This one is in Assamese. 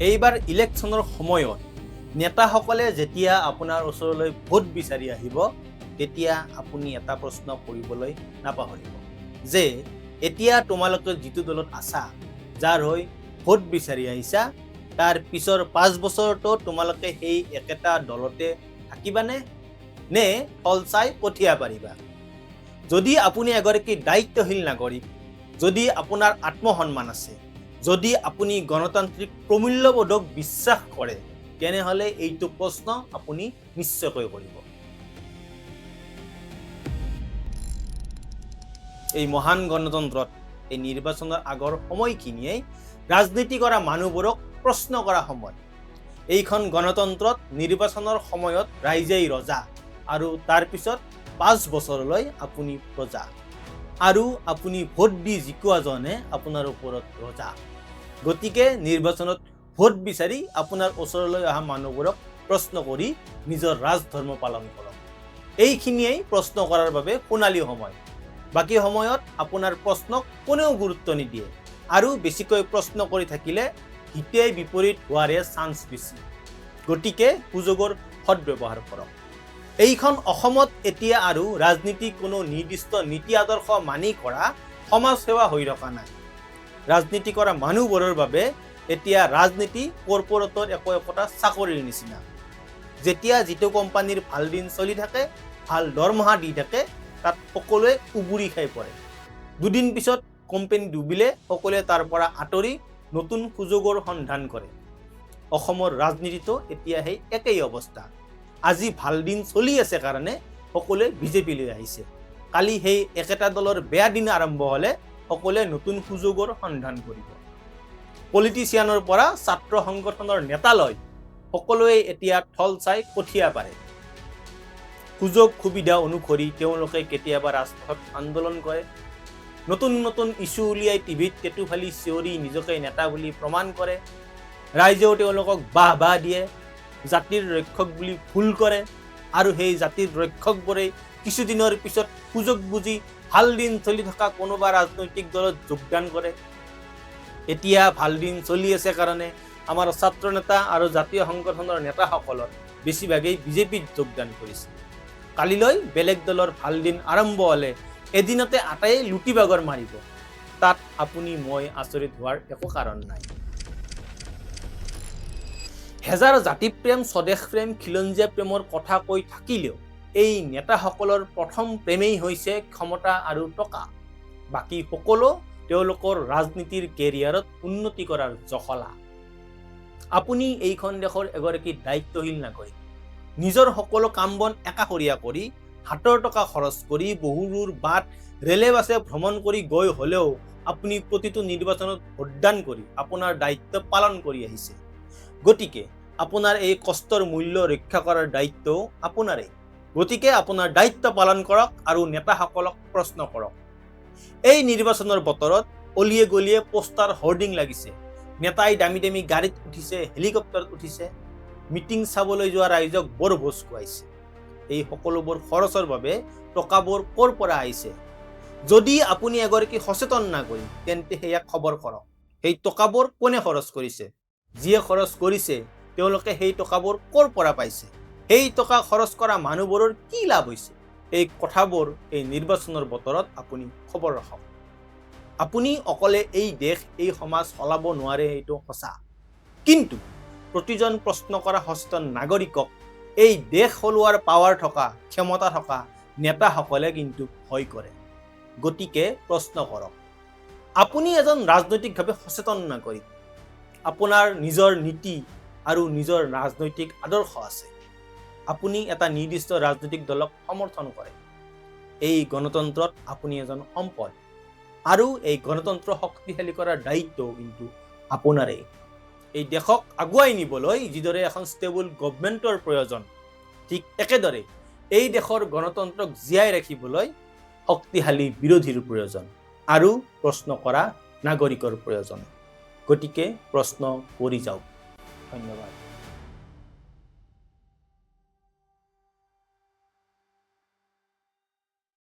এইবাৰ ইলেকশ্যনৰ সময়ত নেতাসকলে যেতিয়া আপোনাৰ ওচৰলৈ ভোট বিচাৰি আহিব তেতিয়া আপুনি এটা প্ৰশ্ন কৰিবলৈ নাপাহৰিব যে এতিয়া তোমালোকে যিটো দলত আছা যাৰ হৈ ভোট বিচাৰি আহিছা তাৰ পিছৰ 5 বছৰতো তোমালোকে সেই একেটা দলতে থাকিবানে নে ফল চাই পঠিয়া পাৰিবা যদি আপুনি এগৰাকী দায়িত্বশীল নাগৰিক যদি আপোনাৰ আত্মসন্মান আছে যদি আপুনি গণতান্ত্ৰিক প্ৰমূল্যবোধক বিশ্বাস কৰে তেনেহলে এইটো প্ৰশ্ন আপুনি নিশ্চয়কৈ কৰিব এই মহান গণতন্ত্ৰত এই নিৰ্বাচনৰ আগৰ সময়খিনিয়ে ৰাজনীতি কৰা মানুহবোৰক প্ৰশ্ন কৰা সময় এইখন গণতন্ত্ৰত নিৰ্বাচনৰ সময়ত ৰাইজেই ৰজা আৰু তাৰ পিছত 5 বছৰলৈ আপুনি প্ৰজা আৰু আপুনি ভোট দি জিকুৱাজনে আপোনাৰ ওপৰত ৰজা গতিকে নিৰ্বাচনত ভোট বিচাৰি আপোনাৰ ওচৰলৈ অহা মানুহবোৰক প্ৰশ্ন কৰি নিজৰ ৰাজধৰ্ম পালন কৰক এইখিনিয়েই প্ৰশ্ন কৰাৰ বাবে সোণালী সময় বাকি সময়ত আপোনাৰ প্ৰশ্নক কোনেও গুৰুত্ব নিদিয়ে আৰু বেছিকৈ প্ৰশ্ন কৰি থাকিলে হিতে বিপৰীত হোৱাৰে চান্স বেছি গতিকে সুযোগৰ সদ্ব্যৱহাৰ কৰক এইখন অসমত এতিয়া আৰু ৰাজনীতি কোনো নিৰ্দিষ্ট নীতি আদৰ্শ মানি কৰা সমাজ সেৱা হৈ ৰখা নাই ৰাজনীতি কৰা মানুহবোৰৰ বাবে এতিয়া ৰাজনীতি কৰ্পোৰেটৰ একোটা চাকৰিৰ নিচিনা যেতিয়া যিটো কোম্পানীৰ ভাল দিন চলি থাকে ভাল দৰমহা দি থাকে তাত সকলোৱে উবুৰি খাই পৰে দুদিন পিছত কোম্পানী ডুবিলে সকলোৱে তাৰ পৰা আঁতৰি নতুন সুযোগৰ সন্ধান কৰে অসমৰ ৰাজনীতিতো এতিয়া সেই একেই অৱস্থা আজি ভাল দিন চলি আছে কাৰণে সকলোৱে বিজেপিলৈ আহিছে কালি সেই একেটা দলৰ বেয়া দিন আৰম্ভ হলে সকলোৱে নতুন সুযোগৰ সন্ধান কৰিব পলিটিচিয়ানৰ পৰা ছাত্ৰ সংগঠনৰ নেতালৈ সকলোৱে এতিয়া থল চাই পঠিয়া পাৰে সুযোগ সুবিধা অনুসৰি তেওঁলোকে কেতিয়াবা ৰাজপথত আন্দোলন কৰে নতুন নতুন ইস্যু উলিয়াই টিভিত টেটু ফালি চিঞৰি নিজকে নেতা বুলি প্ৰমাণ কৰে ৰাইজেও তেওঁলোকক বাহ দিয়ে জাতিৰ ৰক্ষক বুলি ভুল কৰে আৰু সেই জাতিৰ ৰক্ষকবোৰে কিছুদিনৰ পিছত সুযোগ বুজি ভাল দিন চলি থকা কোনোবা ৰাজনৈতিক দলত যোগদান কৰে এতিয়া ভাল দিন চলি আছে কাৰণে আমাৰ ছাত্ৰ নেতা আৰু জাতীয় সংগঠনৰ নেতাসকলৰ বেছিভাগেই বিজেপিত যোগদান কৰিছে কালিলৈ বেলেগ দলৰ ভাল দিন আৰম্ভ হলে এদিনতে আটায়ে লুটিবাগৰ মাৰিব তাত আপুনি মই আচৰিত হোৱাৰ একো কাৰণ নাই হেজাৰ জাতি প্ৰেম স্বদেশ প্ৰেম খিলঞ্জীয়া প্ৰেমৰ কথা কৈ থাকিলেও এই নেতাসকলৰ প্ৰথম প্ৰেমেই হৈছে ক্ষমতা আৰু টকা বাকি সকলো তেওঁলোকৰ ৰাজনীতিৰ কেৰিয়াৰত উন্নতি কৰাৰ জখলা আপুনি এইখন দেশৰ এগৰাকী দায়িত্বশীল নাগৰিক নিজৰ সকলো কাম বন একাষৰীয়া কৰি হাতৰ টকা খৰচ কৰি বহুদূৰ বাট ৰেলে বাছে ভ্ৰমণ কৰি গৈ হলেও আপুনি প্ৰতিটো নিৰ্বাচনত ভোটদান কৰি আপোনাৰ দায়িত্ব পালন কৰি আহিছে গতিকে আপোনাৰ এই কষ্টৰ মূল্য ৰক্ষা কৰাৰ দায়িত্বও আপোনাৰেই গতিকে আপোনাৰ দায়িত্ব পালন কৰক আৰু নেতাসকলক প্ৰশ্ন কৰক এই নিৰ্বাচনৰ বতৰত অলিয়ে গলিয়ে পোষ্টাৰ হোৰ্ডিং লাগিছে নেতাই দামী দামী গাড়ীত উঠিছে হেলিকপ্টাৰত উঠিছে মিটিং চাবলৈ যোৱা ৰাইজক বৰ ভোজ খুৱাইছে এই সকলোবোৰ খৰচৰ বাবে টকাবোৰ ক'ৰ পৰা আহিছে যদি আপুনি এগৰাকী সচেতন নাগৰিক তেন্তে সেয়া খবৰ কৰক সেই টকাবোৰ কোনে খৰচ কৰিছে যিয়ে খৰচ কৰিছে তেওঁলোকে সেই টকাবোৰ ক'ৰ পৰা পাইছে সেই টকা খৰচ কৰা মানুহবোৰৰ কি লাভ হৈছে এই কথাবোৰ এই নিৰ্বাচনৰ বতৰত আপুনি খবৰ ৰাখক আপুনি অকলে এই দেশ এই সমাজ চলাব নোৱাৰে এইটো সঁচা কিন্তু প্ৰতিজন প্ৰশ্ন কৰা সচেতন নাগৰিকক এই দেশ চলোৱাৰ পাৱাৰ থকা ক্ষমতা থকা নেতাসকলে কিন্তু ভয় কৰে গতিকে প্ৰশ্ন কৰক আপুনি এজন ৰাজনৈতিকভাৱে সচেতন নাগৰিক আপোনাৰ নিজৰ নীতি আৰু নিজৰ ৰাজনৈতিক আদৰ্শ আছে আপুনি এটা নিৰ্দিষ্ট ৰাজনৈতিক দলক সমৰ্থন কৰে এই গণতন্ত্ৰত আপুনি এজন সম্পদ আৰু এই গণতন্ত্ৰ শক্তিশালী কৰাৰ দায়িত্ব কিন্তু আপোনাৰেই এই দেশক আগুৱাই নিবলৈ যিদৰে এখন ষ্টেবল গভৰ্ণমেণ্টৰ প্ৰয়োজন ঠিক একেদৰে এই দেশৰ গণতন্ত্ৰক জীয়াই ৰাখিবলৈ শক্তিশালী বিৰোধীৰ প্ৰয়োজন আৰু প্ৰশ্ন কৰা নাগৰিকৰ প্ৰয়োজন গতিকে প্ৰশ্ন কৰি যাওক ধন্যবাদ